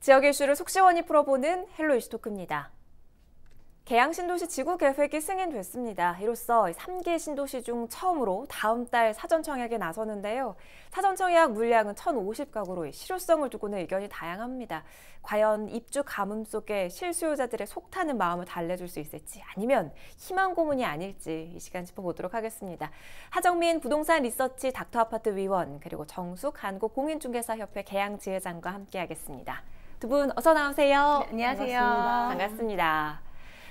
지역 이슈를 속 시원히 풀어보는 헬로 이슈 토크입니다. 계양 신도시 지구 계획이 승인됐습니다. 이로써 3개 신도시 중 처음으로 다음 달 사전 청약에 나서는데요. 사전 청약 물량은 1,050가구로 실효성을 두고는 의견이 다양합니다. 과연 입주 가뭄 속에 실수요자들의 속타는 마음을 달래줄 수 있을지, 아니면 희망 고문이 아닐지 이 시간 짚어보도록 하겠습니다. 하정민 부동산 리서치 닥터아파트 위원, 그리고 정숙 한국공인중개사협회 계양 지회장과 함께하겠습니다. 두 분 어서 나오세요. 네, 안녕하세요. 반갑습니다.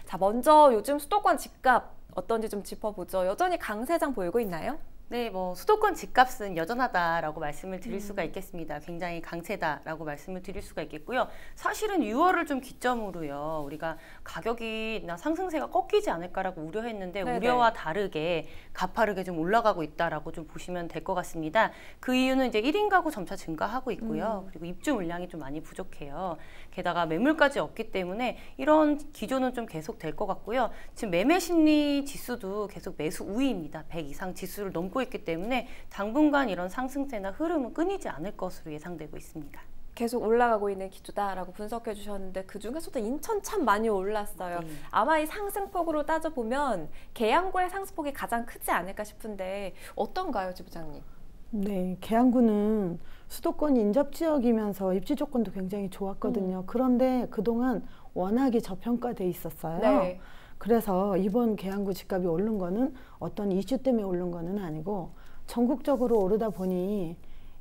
자, 먼저 요즘 수도권 집값 어떤지 좀 짚어보죠. 여전히 강세장 보이고 있나요? 네, 수도권 집값은 여전하다라고 말씀을 드릴 수가 있겠습니다. 굉장히 강세다라고 말씀을 드릴 수가 있겠고요. 사실은 6월을 좀 기점으로요, 우리가 가격이나 상승세가 꺾이지 않을까라고 우려했는데 네네. 우려와 다르게 가파르게 좀 올라가고 있다라고 좀 보시면 될 것 같습니다. 그 이유는 이제 1인 가구 점차 증가하고 있고요. 그리고 입주 물량이 좀 많이 부족해요. 게다가 매물까지 없기 때문에 이런 기조는 좀 계속 될 것 같고요. 지금 매매 심리 지수도 계속 매수 우위입니다. 100 이상 지수를 넘고 있기 때문에 당분간 이런 상승세나 흐름은 끊이지 않을 것으로 예상되고 있습니다. 계속 올라가고 있는 기조다라고 분석해 주셨는데 그중에서도 인천 참 많이 올랐어요. 아마 이 상승폭으로 따져보면 계양구의 상승폭이 가장 크지 않을까 싶은데 어떤가요, 지부장님? 네, 계양구는 수도권 인접지역이면서 입지 조건도 굉장히 좋았거든요. 그런데 그동안 워낙에 저평가돼 있었어요. 네. 그래서 이번 계양구 집값이 오른 거는 어떤 이슈 때문에 오른 거는 아니고 전국적으로 오르다 보니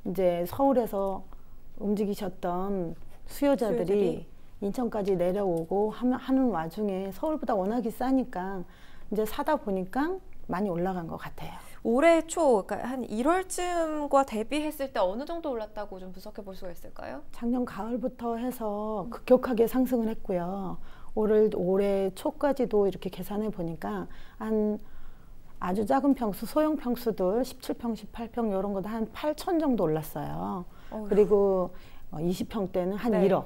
이제 서울에서 움직이셨던 수요자들이 인천까지 내려오고 하는 와중에 서울보다 워낙에 싸니까 이제 사다 보니까 많이 올라간 것 같아요. 올해 초, 그러니까 한 1월쯤과 대비했을 때 어느 정도 올랐다고 좀 분석해 볼 수가 있을까요? 작년 가을부터 해서 급격하게 상승을 했고요. 올해 초까지도 이렇게 계산해 보니까 한 아주 작은 평수, 소형 평수들 17평, 18평 이런 것도 한 8천 정도 올랐어요. 그리고 20평대는 한 네. 1억.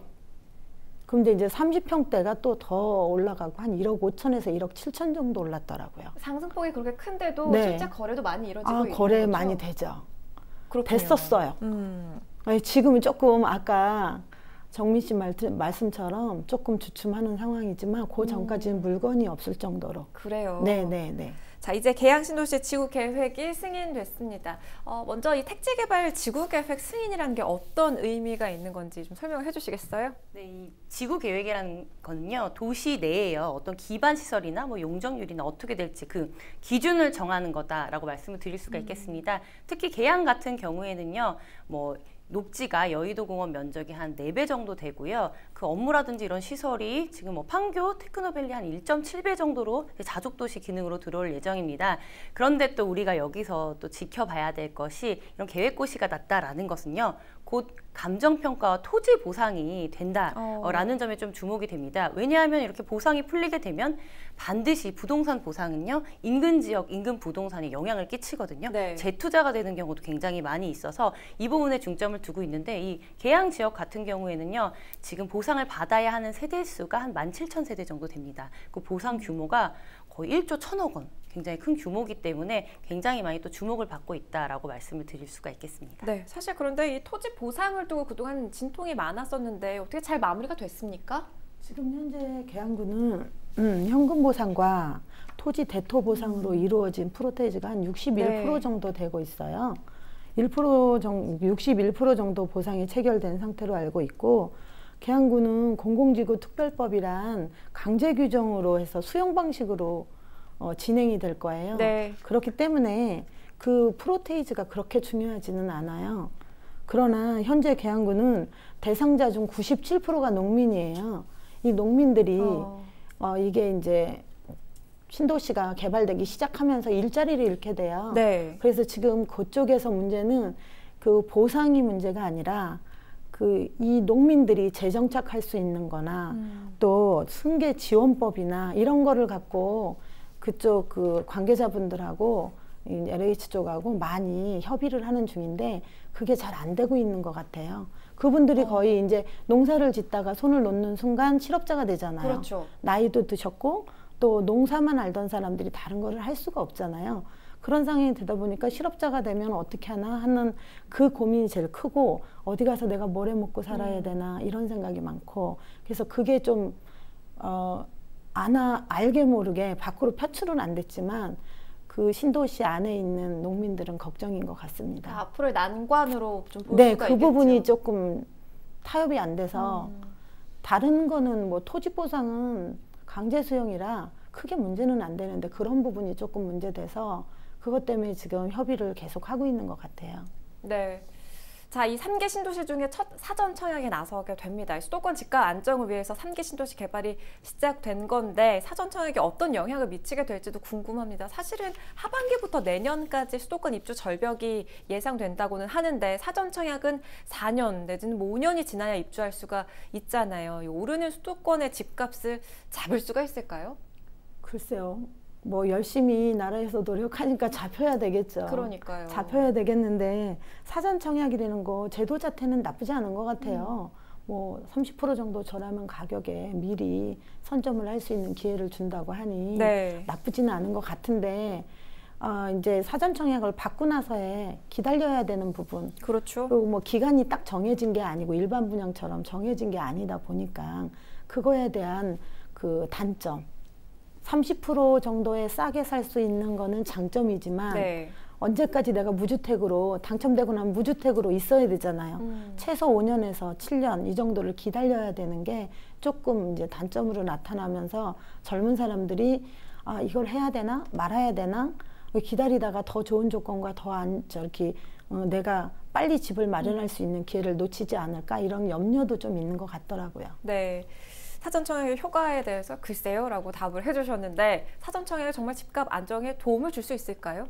근데 이제 30평대가 또 더 올라가고 한 1억 5천에서 1억 7천 정도 올랐더라고요. 상승폭이 그렇게 큰데도 네. 실제 거래도 많이 이루어지고 있는 거래 거죠? 많이 되죠. 그렇군요. 됐었어요. 지금은 조금 아까 정민 씨 말씀처럼 조금 주춤하는 상황이지만 그 전까지는 물건이 없을 정도로. 그래요. 네. 자, 이제 계양 신도시 지구 계획이 승인됐습니다. 먼저 이 택지 개발 지구 계획 승인이라는 게 어떤 의미가 있는 건지 좀 설명을 해주시겠어요? 네, 이 지구 계획이라는 거는요, 도시 내에요, 어떤 기반 시설이나 용적률이나 어떻게 될지 그 기준을 정하는 거다라고 말씀을 드릴 수가 있겠습니다. 특히 계양 같은 경우에는요, 녹지가 여의도공원 면적이 한 4배 정도 되고요. 그 업무라든지 이런 시설이 지금 판교, 테크노밸리 한 1.7배 정도로 자족도시 기능으로 들어올 예정입니다. 그런데 또 우리가 여기서 또 지켜봐야 될 것이 이런 계획고시가 낮다라는 것은요, 곧 감정평가와 토지 보상이 된다라는 점에 좀 주목이 됩니다. 왜냐하면 이렇게 보상이 풀리게 되면 반드시 부동산 보상은요, 인근 지역, 인근 부동산에 영향을 끼치거든요. 네. 재투자가 되는 경우도 굉장히 많이 있어서 이 부분에 중점을 두고 있는데, 이 계양 지역 같은 경우에는요, 지금 보상을 받아야 하는 세대 수가 한 17,000세대 정도 됩니다. 그 보상 규모가 거의 1조 1,000억 원. 굉장히 큰 규모이기 때문에 굉장히 많이 또 주목을 받고 있다라고 말씀을 드릴 수가 있겠습니다. 네, 사실 그런데 이 토지 보상을 두고 그동안 진통이 많았었는데 어떻게 잘 마무리가 됐습니까? 지금 현재 계양구는 현금 보상과 토지 대토 보상으로 이루어진 프로테이지가 한 61% 정도 되고 있어요. 61% 정도 보상이 체결된 상태로 알고 있고, 계양구는 공공지구 특별법이란 강제 규정으로 해서 수용 방식으로 진행이 될 거예요. 네. 그렇기 때문에 그 프로테이지가 그렇게 중요하지는 않아요. 그러나 현재 계양구는 대상자 중 97%가 농민이에요. 이 농민들이 이게 이제 신도시가 개발되기 시작하면서 일자리를 잃게 돼요. 네. 그래서 지금 그쪽에서 문제는 그 보상이 문제가 아니라 이 농민들이 재정착할 수 있는 거나 또 승계 지원법이나 이런 거를 갖고 그쪽 그 관계자분들하고 LH 쪽하고 많이 협의를 하는 중인데 그게 잘 안 되고 있는 것 같아요. 그분들이 거의 이제 농사를 짓다가 손을 놓는 순간 실업자가 되잖아요. 그렇죠. 나이도 드셨고 또 농사만 알던 사람들이 다른 거를 할 수가 없잖아요. 그런 상황이 되다 보니까 실업자가 되면 어떻게 하나 하는 그 고민이 제일 크고 어디 가서 내가 뭘 해 먹고 살아야 되나 이런 생각이 많고 그래서 그게 좀 알게 모르게 밖으로 표출은 안 됐지만 그 신도시 안에 있는 농민들은 걱정인 것 같습니다. 앞으로의 난관으로 좀 볼 네, 수가 그 있겠죠. 부분이 조금 타협이 안 돼서 다른 거는 뭐 토지 보상은 강제 수용이라 크게 문제는 안 되는데 그런 부분이 조금 문제돼서 그것 때문에 지금 협의를 계속 하고 있는 것 같아요. 네. 자, 이 3개 신도시 중에 첫 사전 청약에 나서게 됩니다. 수도권 집값 안정을 위해서 3개 신도시 개발이 시작된 건데 사전 청약이 어떤 영향을 미치게 될지도 궁금합니다. 사실은 하반기부터 내년까지 수도권 입주 절벽이 예상된다고는 하는데 사전 청약은 4년 내지는 5년이 지나야 입주할 수가 있잖아요. 이 오르는 수도권의 집값을 잡을 수가 있을까요? 글쎄요. 뭐 열심히 나라에서 노력하니까 잡혀야 되겠죠. 그러니까요. 잡혀야 되겠는데 사전 청약이라는 거 제도 자체는 나쁘지 않은 것 같아요. 뭐 30% 정도 저렴한 가격에 미리 선점을 할 수 있는 기회를 준다고 하니 네. 나쁘지는 않은 것 같은데 이제 사전 청약을 받고 나서에 기다려야 되는 부분. 그렇죠. 그리고 뭐 기간이 딱 정해진 게 아니고 일반 분양처럼 정해진 게 아니다 보니까 그거에 대한 그 단점. 30% 정도에 싸게 살 수 있는 거는 장점이지만 네. 언제까지 내가 무주택으로 당첨되고 나면 무주택으로 있어야 되잖아요. 최소 5년에서 7년 이 정도를 기다려야 되는 게 조금 이제 단점으로 나타나면서 젊은 사람들이 이걸 해야 되나 말아야 되나 기다리다가 더 좋은 조건과 내가 빨리 집을 마련할 수 있는 기회를 놓치지 않을까 이런 염려도 좀 있는 것 같더라고요. 네. 사전청약의 효과에 대해서 글쎄요 라고 답을 해주셨는데 사전청약이 정말 집값 안정에 도움을 줄 수 있을까요?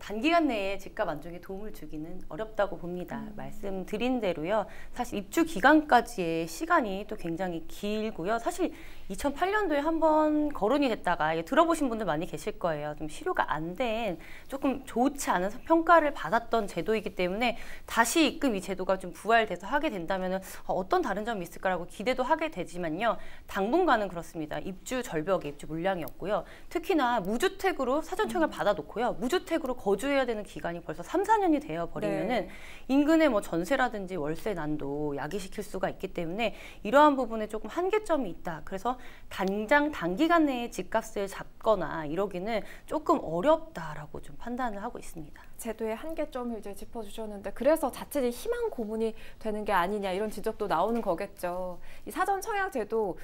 단기간 내에 집값 안정에 도움을 주기는 어렵다고 봅니다. 말씀드린 대로요. 사실 입주 기간까지의 시간이 또 굉장히 길고요. 사실 2008년도에 한번 거론이 됐다가 들어보신 분들 많이 계실 거예요. 좀 실효가 안 된 조금 좋지 않은 평가를 받았던 제도이기 때문에 다시금 이 제도가 좀 부활돼서 하게 된다면 어떤 다른 점이 있을까라고 기대도 하게 되지만요. 당분간은 그렇습니다. 입주 절벽에 입주 물량이었고요. 특히나 무주택으로 사전청약을 받아놓고요. 무주택으로 거주해야 되는 기간이 벌써 3, 4년이 되어 버리면은 네. 인근의 뭐 전세라든지 월세 난도 야기시킬 수가 있기 때문에 이러한 부분에 조금 한계점이 있다. 그래서 당장 단기간 내에 집값을 잡거나 이러기는 조금 어렵다라고 좀 판단을 하고 있습니다. 제도의 한계점을 이제 짚어주셨는데 그래서 자칫이 희망 고문이 되는 게 아니냐 이런 지적도 나오는 거겠죠. 이 사전 청약 제도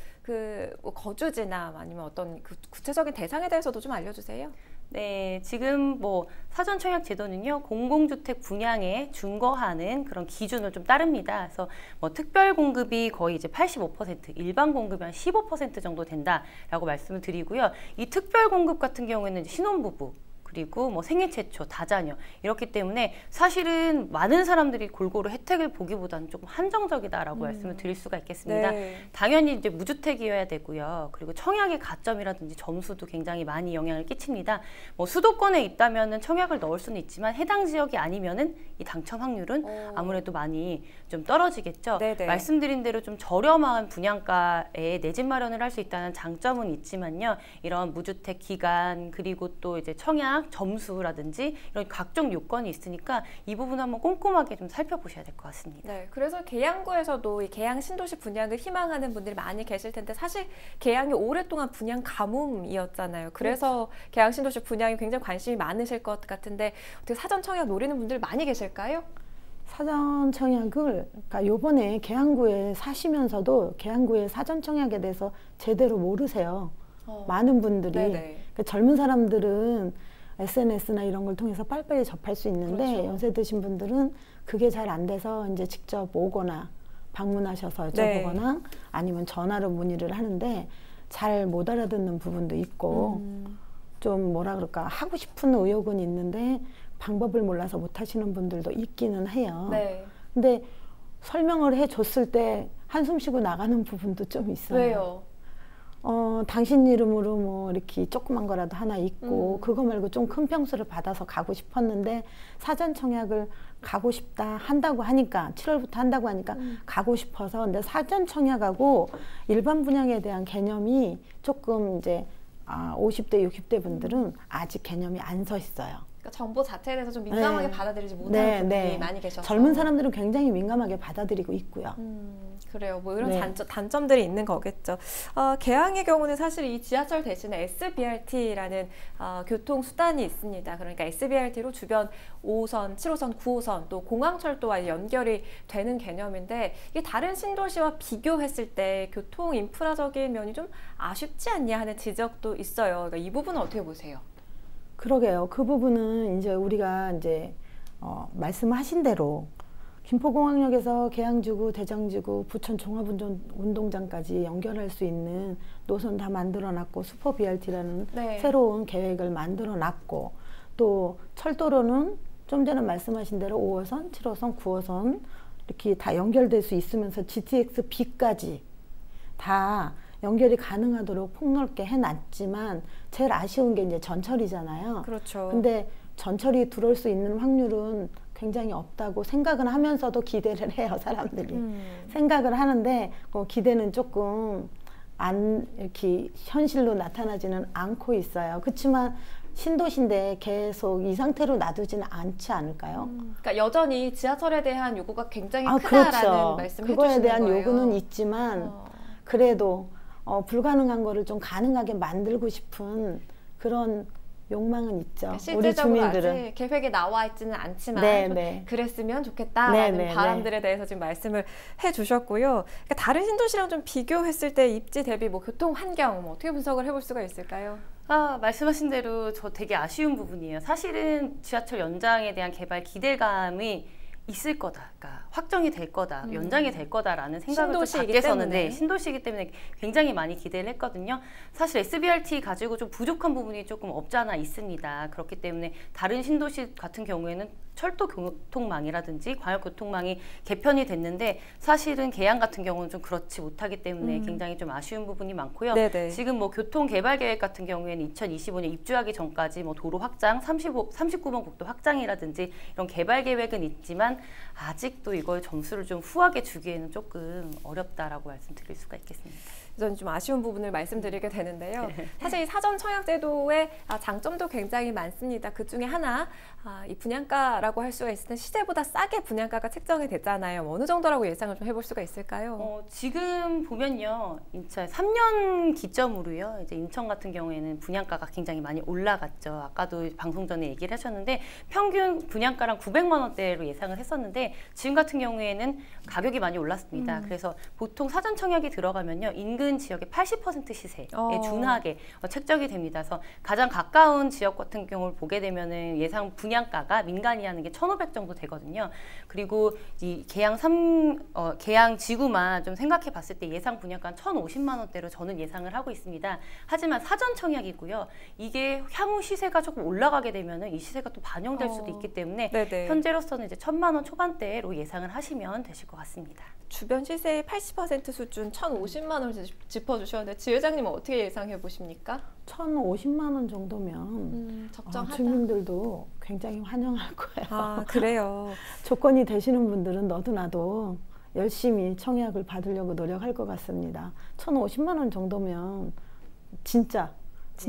뭐 거주지나 아니면 어떤 그 구체적인 대상에 대해서도 좀 알려주세요. 네, 지금 뭐 사전 청약 제도는요, 공공주택 분양에 준거하는 그런 기준을 좀 따릅니다. 그래서 뭐 특별 공급이 거의 이제 85%, 일반 공급이 한 15% 정도 된다라고 말씀을 드리고요. 이 특별 공급 같은 경우에는 이제 신혼부부, 그리고 뭐 생애 최초, 다자녀 이렇기 때문에 사실은 많은 사람들이 골고루 혜택을 보기보다는 조금 한정적이다라고 말씀을 드릴 수가 있겠습니다. 네. 당연히 이제 무주택이어야 되고요. 그리고 청약의 가점이라든지 점수도 굉장히 많이 영향을 끼칩니다. 뭐 수도권에 있다면은 청약을 넣을 수는 있지만 해당 지역이 아니면은 이 당첨 확률은 아무래도 많이 좀 떨어지겠죠. 네네. 말씀드린 대로 좀 저렴한 분양가에 내 집 마련을 할 수 있다는 장점은 있지만요. 이런 무주택 기간 그리고 또 이제 청약 점수라든지 이런 각종 요건이 있으니까 이 부분 한번 꼼꼼하게 좀 살펴보셔야 될 것 같습니다. 네, 그래서 계양구에서도 이 계양 신도시 분양을 희망하는 분들이 많이 계실 텐데 사실 계양이 오랫동안 분양 가뭄이었잖아요. 그래서 계양 신도시 분양이 굉장히 관심이 많으실 것 같은데 어떻게 사전 청약 노리는 분들 많이 계실까요? 사전 청약을 그러니까 요번에 계양구에 사시면서도 계양구의 사전 청약에 대해서 제대로 모르세요. 많은 분들이 그러니까 젊은 사람들은 SNS나 이런 걸 통해서 빨리빨리 접할 수 있는데 그렇죠. 연세 드신 분들은 그게 잘 안 돼서 이제 직접 오거나 방문하셔서 여쭤보거나 네. 아니면 전화로 문의를 하는데 잘 못 알아듣는 부분도 있고 좀 뭐라 그럴까 하고 싶은 의욕은 있는데 방법을 몰라서 못 하시는 분들도 있기는 해요. 네. 근데 설명을 해줬을 때 한숨 쉬고 나가는 부분도 좀 있어요. 왜요? 당신 이름으로 뭐 이렇게 조그만 거라도 하나 있고 그거 말고 좀 큰 평수를 받아서 가고 싶었는데 사전 청약을 가고 싶다 한다고 하니까 7월부터 한다고 하니까 가고 싶어서 근데 사전 청약하고 일반 분양에 대한 개념이 조금 이제 50대, 60대 분들은 아직 개념이 안 서 있어요. 그러니까 정보 자체에 대해서 좀 민감하게 네. 받아들이지 못하는 분들이 많이 계셔서 젊은 사람들은 굉장히 민감하게 받아들이고 있고요. 그래요. 뭐 이런 네. 단점들이 있는 거겠죠. 개항의 경우는 사실 이 지하철 대신에 SBRT라는 교통수단이 있습니다. 그러니까 SBRT로 주변 5호선, 7호선, 9호선 또 공항철도와 연결이 되는 개념인데 이게 다른 신도시와 비교했을 때 교통 인프라적인 면이 좀 아쉽지 않냐 하는 지적도 있어요. 그러니까 이 부분은 어떻게 보세요? 그러게요. 그 부분은 이제 우리가 이제 말씀하신 대로 김포공항역에서 계양지구, 대장지구, 부천 종합운동장까지 연결할 수 있는 노선 다 만들어놨고 슈퍼 BRT라는 네. 새로운 계획을 만들어놨고 또 철도로는 좀 전에 말씀하신 대로 5호선, 7호선, 9호선 이렇게 다 연결될 수 있으면서 GTX-B까지 다 연결이 가능하도록 폭넓게 해놨지만 제일 아쉬운 게 이제 전철이잖아요. 그렇죠. 근데 전철이 들어올 수 있는 확률은 굉장히 없다고 생각은 하면서도 기대를 해요, 사람들이. 생각을 하는데 기대는 조금 이렇게 현실로 나타나지는 않고 있어요. 그렇지만 신도시인데 계속 이 상태로 놔두지는 않지 않을까요? 그러니까 여전히 지하철에 대한 요구가 굉장히 크다라는 그렇죠. 말씀을 그거에 해주시는 대한 거예요. 요구는 있지만 그래도 불가능한 거를 좀 가능하게 만들고 싶은 그런 욕망은 있죠. 우리 실제적으로 주민들은. 아직 계획에 나와 있지는 않지만 네, 좀 네. 그랬으면 좋겠다라는 네, 네, 바람들에 대해서 지금 말씀을 해주셨고요. 그러니까 다른 신도시랑 좀 비교했을 때 입지 대비 뭐 교통 환경 어떻게 분석을 해볼 수가 있을까요? 말씀하신 대로 저 되게 아쉬운 부분이에요. 사실은 지하철 연장에 대한 개발 기대감이 있을 거다. 그러니까 확정이 될 거다. 연장이 될 거다라는 생각을 좀 신도시이기 밖에서는 때문에. 신도시이기 때문에 굉장히 많이 기대를 했거든요. 사실 SBRT 가지고 좀 부족한 부분이 조금 없지 않아 있습니다. 그렇기 때문에 다른 신도시 같은 경우에는 철도 교통망이라든지 광역교통망이 개편이 됐는데 사실은 계양 같은 경우는 좀 그렇지 못하기 때문에 굉장히 좀 아쉬운 부분이 많고요. 네네. 지금 뭐 교통개발계획 같은 경우에는 2025년 입주하기 전까지 뭐 도로 확장, 39번 국도 확장이라든지 이런 개발 계획은 있지만 아직도 이걸 점수를 좀 후하게 주기에는 조금 어렵다라고 말씀드릴 수가 있겠습니다. 저는 좀 아쉬운 부분을 말씀드리게 되는데요. 사실 이 사전 청약 제도의 장점도 굉장히 많습니다. 그 중에 하나, 이 분양가라고 할 수가 있을 때 시세보다 싸게 분양가가 책정이 됐잖아요. 어느 정도라고 예상을 좀 해볼 수가 있을까요? 지금 보면요, 인천 3년 기점으로요. 이제 인천 같은 경우에는 분양가가 굉장히 많이 올라갔죠. 아까도 방송 전에 얘기를 하셨는데 평균 분양가랑 900만 원대로 예상을 했었는데 지금 같은 경우에는 가격이 많이 올랐습니다. 그래서 보통 사전 청약이 들어가면요, 인근 지역의 80% 시세에 준하게 책정이 됩니다. 그래서 가장 가까운 지역 같은 경우를 보게 되면은 예상 분양가가 민간이 하는 게 1,500 정도 되거든요. 그리고 이 계양 지구만 좀 생각해 봤을 때 예상 분양가는 1,050만 원대로 저는 예상을 하고 있습니다. 하지만 사전 청약이고요. 이게 향후 시세가 조금 올라가게 되면은 이 시세가 또 반영될 수도 있기 때문에 네네. 현재로서는 이제 1,000만 원 초반대로 예상을 하시면 되실 것 같습니다. 주변 시세의 80% 수준 1,050만 원을 짚어주셨는데 지회장님은 어떻게 예상해 보십니까? 1,050만 원 정도면 적정하다. 주민들도 굉장히 환영할 거예요. 그래요. 조건이 되시는 분들은 너도 나도 열심히 청약을 받으려고 노력할 것 같습니다. 1,050만 원 정도면 진짜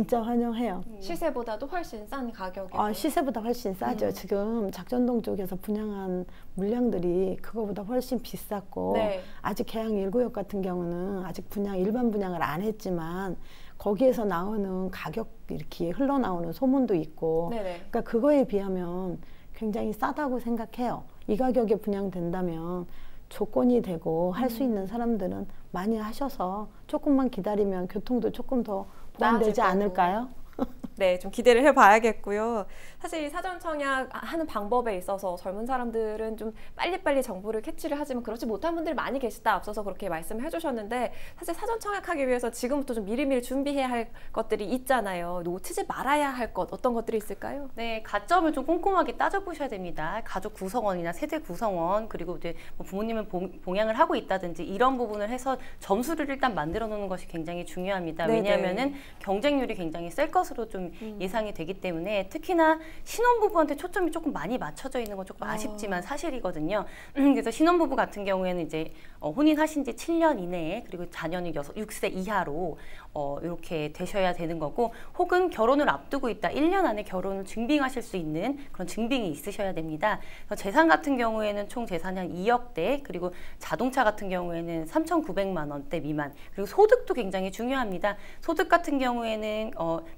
환영해요. 시세보다도 훨씬 싼 가격이고. 시세보다 훨씬 싸죠. 지금 작전동 쪽에서 분양한 물량들이 그거보다 훨씬 비쌌고 네. 아직 계양 1구역 같은 경우는 아직 일반 분양을 안 했지만 거기에서 나오는 가격 이렇게 흘러나오는 소문도 있고 네네. 그러니까 그거에 비하면 굉장히 싸다고 생각해요. 이 가격에 분양된다면 조건이 되고 할 수 있는 사람들은 많이 하셔서 조금만 기다리면 교통도 조금 더 보완되지 않을까요? 네, 좀 기대를 해봐야겠고요. 사실 사전 청약하는 방법에 있어서 젊은 사람들은 좀 빨리빨리 정보를 캐치를 하지만 그렇지 못한 분들이 많이 계시다 앞서서 그렇게 말씀을 해주셨는데 사실 사전 청약하기 위해서 지금부터 좀 미리미리 준비해야 할 것들이 있잖아요. 놓치지 말아야 할 것 어떤 것들이 있을까요? 네, 가점을 좀 꼼꼼하게 따져보셔야 됩니다. 가족 구성원이나 세대 구성원 그리고 이제 뭐 부모님을 봉양을 하고 있다든지 이런 부분을 해서 점수를 일단 만들어 놓는 것이 굉장히 중요합니다. 네네. 왜냐하면은 경쟁률이 굉장히 셀 것으로 좀 좀 예상이 되기 때문에 특히나 신혼부부한테 초점이 조금 많이 맞춰져 있는 건 조금 아쉽지만 사실이거든요. 그래서 신혼부부 같은 경우에는 이제 혼인하신 지 7년 이내에 그리고 자녀는 6세 이하로 이렇게 되셔야 되는 거고, 혹은 결혼을 앞두고 있다, 1년 안에 결혼을 증빙하실 수 있는 그런 증빙이 있으셔야 됩니다. 그래서 재산 같은 경우에는 총 재산이 한 2억대, 그리고 자동차 같은 경우에는 3,900만 원대 미만, 그리고 소득도 굉장히 중요합니다. 소득 같은 경우에는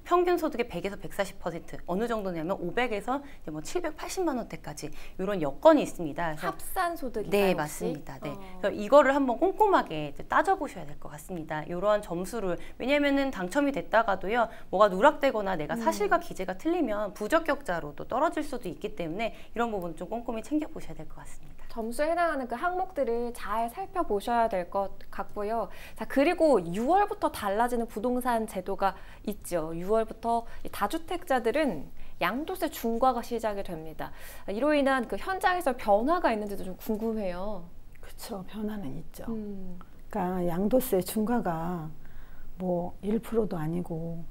평균 소득의 100에서 140%, 어느 정도냐면 500에서 뭐 780만 원대까지 이런 여건이 있습니다. 그래서 합산 소득인가요? 네, 혹시? 맞습니다. 네. 그래서 이거를 한번 꼼꼼하게 이제 따져보셔야 될 것 같습니다. 이러한 점수를, 왜냐면은 당첨이 됐다가도요, 뭐가 누락되거나 내가 사실과 기재가 틀리면 부적격자로 또 떨어질 수도 있기 때문에 이런 부분 좀 꼼꼼히 챙겨보셔야 될 것 같습니다. 점수에 해당하는 그 항목들을 잘 살펴보셔야 될 것 같고요. 자, 그리고 6월부터 달라지는 부동산 제도가 있죠. 6월부터 다주택자들은 양도세 중과가 시작이 됩니다. 이로 인한 그 현장에서 변화가 있는지도 좀 궁금해요. 그렇죠. 변화는 있죠. 그러니까 양도세 중과가 뭐 1%도 아니고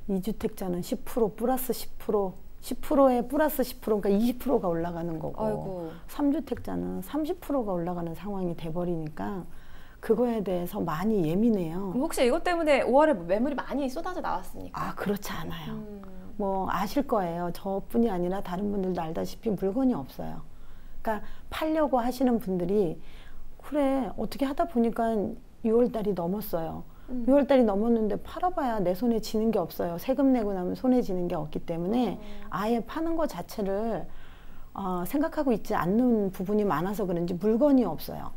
2주택자는 10% 플러스 10%, 10%에 플러스 10%, 그러니까 20%가 올라가는 거고, 아이고. 3주택자는 30%가 올라가는 상황이 돼버리니까 그거에 대해서 많이 예민해요. 그럼 혹시 이것 때문에 5월에 매물이 많이 쏟아져 나왔습니까? 아, 그렇지 않아요. 뭐 아실 거예요. 저뿐이 아니라 다른 분들도 알다시피 물건이 없어요. 그러니까 팔려고 하시는 분들이 그래 어떻게 하다 보니까 6월달이 넘었어요. 6월달이 넘었는데 팔아봐야 내 손에 지는 게 없어요. 세금 내고 나면 손에 지는 게 없기 때문에 아예 파는 것 자체를 생각하고 있지 않는 부분이 많아서 그런지 물건이 없어요.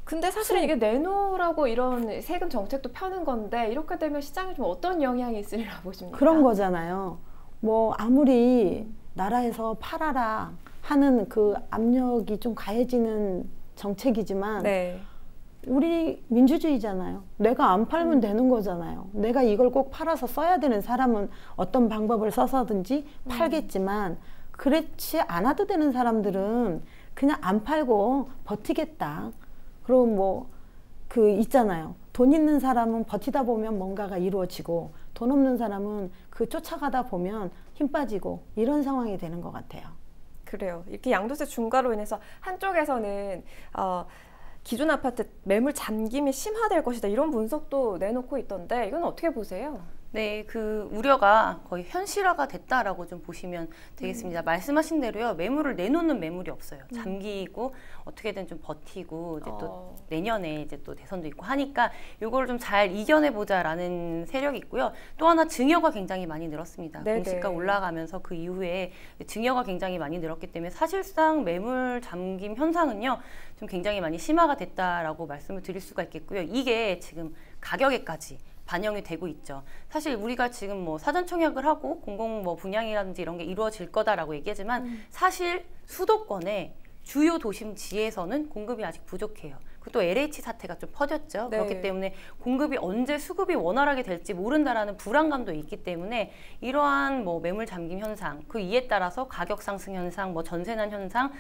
근데 사실은 이게 내놓으라고 이런 세금 정책도 펴는 건데, 이렇게 되면 시장에 좀 어떤 영향이 있으리라 보십니까? 그런 거잖아요. 뭐 아무리 나라에서 팔아라 하는 그 압력이 좀 가해지는 정책이지만 네. 우리 민주주의잖아요. 내가 안 팔면 되는 거잖아요. 내가 이걸 꼭 팔아서 써야 되는 사람은 어떤 방법을 써서든지 팔겠지만, 그렇지 않아도 되는 사람들은 그냥 안 팔고 버티겠다. 그럼 뭐 그 있잖아요. 돈 있는 사람은 버티다 보면 뭔가가 이루어지고, 돈 없는 사람은 그 쫓아가다 보면 힘 빠지고, 이런 상황이 되는 것 같아요. 그래요. 이렇게 양도세 중과로 인해서 한쪽에서는 기존 아파트 매물 잠김이 심화될 것이다, 이런 분석도 내놓고 있던데, 이건 어떻게 보세요? 네, 그 우려가 거의 현실화가 됐다라고 좀 보시면 되겠습니다. 말씀하신 대로요, 매물을 내놓는 매물이 없어요. 잠기고 어떻게든 좀 버티고 이제 또 내년에 이제 또 대선도 있고 하니까 이걸 좀 잘 이겨내보자라는 세력이 있고요. 또 하나 증여가 굉장히 많이 늘었습니다. 네네. 공시가 올라가면서 그 이후에 증여가 굉장히 많이 늘었기 때문에 사실상 매물 잠김 현상은요, 좀 굉장히 많이 심화가 됐다라고 말씀을 드릴 수가 있겠고요. 이게 지금 가격에까지 반영이 되고 있죠. 사실 우리가 지금 뭐 사전 청약을 하고 공공 뭐 분양이라든지 이런 게 이루어질 거다라고 얘기하지만 사실 수도권의 주요 도심지에서는 공급이 아직 부족해요. 그리고 또 LH 사태가 좀 퍼졌죠. 네. 그렇기 때문에 공급이 언제 수급이 원활하게 될지 모른다라는 불안감도 있기 때문에 이러한 뭐 매물 잠김 현상, 그 이에 따라서 가격 상승 현상, 뭐 전세난 현상,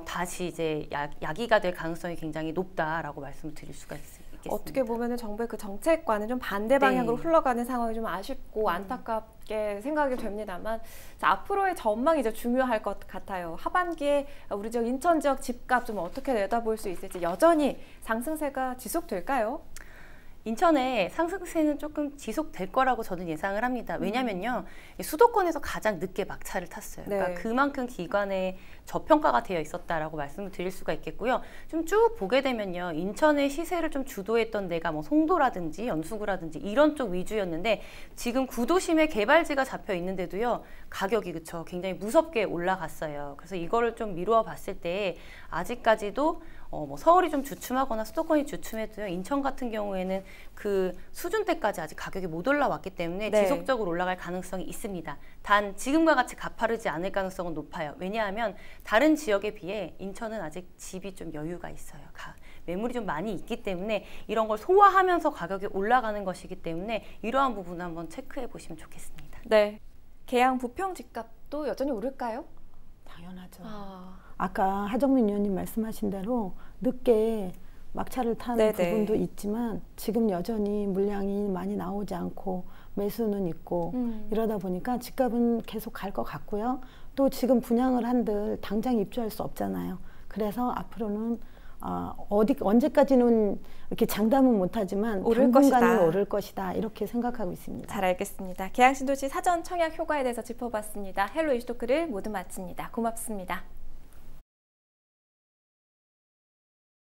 다시 이제 야기가 될 가능성이 굉장히 높다라고 말씀을 드릴 수가 있습니다. 어떻게 보면은 정부의 그 정책과는 좀 반대 방향으로 네. 흘러가는 상황이 좀 아쉽고 안타깝게 생각이 됩니다만, 자, 앞으로의 전망이 이제 중요할 것 같아요. 하반기에 우리 지역 인천 지역 집값 좀 어떻게 내다볼 수 있을지, 여전히 상승세가 지속될까요? 인천의 상승세는 조금 지속될 거라고 저는 예상을 합니다. 왜냐면요, 수도권에서 가장 늦게 막차를 탔어요. 네. 그러니까 그만큼 기관에 저평가가 되어 있었다라고 말씀을 드릴 수가 있겠고요. 좀 쭉 보게 되면요, 인천의 시세를 좀 주도했던 데가 뭐 송도라든지 연수구라든지 이런 쪽 위주였는데, 지금 구도심에 개발지가 잡혀 있는데도요, 가격이 그쵸 굉장히 무섭게 올라갔어요. 그래서 이거를 좀 미루어 봤을 때 아직까지도 뭐 서울이 좀 주춤하거나 수도권이 주춤해도요, 인천 같은 경우에는 그 수준대까지 아직 가격이 못 올라왔기 때문에 네. 지속적으로 올라갈 가능성이 있습니다. 단 지금과 같이 가파르지 않을 가능성은 높아요. 왜냐하면 다른 지역에 비해 인천은 아직 집이 좀 여유가 있어요. 매물이 좀 많이 있기 때문에 이런 걸 소화하면서 가격이 올라가는 것이기 때문에 이러한 부분을 한번 체크해 보시면 좋겠습니다. 네. 계양 부평 집값도 여전히 오를까요? 당연하죠. 아까 하정민 의원님 말씀하신 대로 늦게 막차를 타는 네네. 부분도 있지만, 지금 여전히 물량이 많이 나오지 않고 매수는 있고 이러다 보니까 집값은 계속 갈 것 같고요. 또 지금 분양을 한들 당장 입주할 수 없잖아요. 그래서 앞으로는 언제까지는 이렇게 장담은 못하지만 당분간은 오를 것이다 이렇게 생각하고 있습니다. 잘 알겠습니다. 계양신도시 사전 청약 효과에 대해서 짚어봤습니다. 헬로 이슈토크를 모두 마칩니다. 고맙습니다.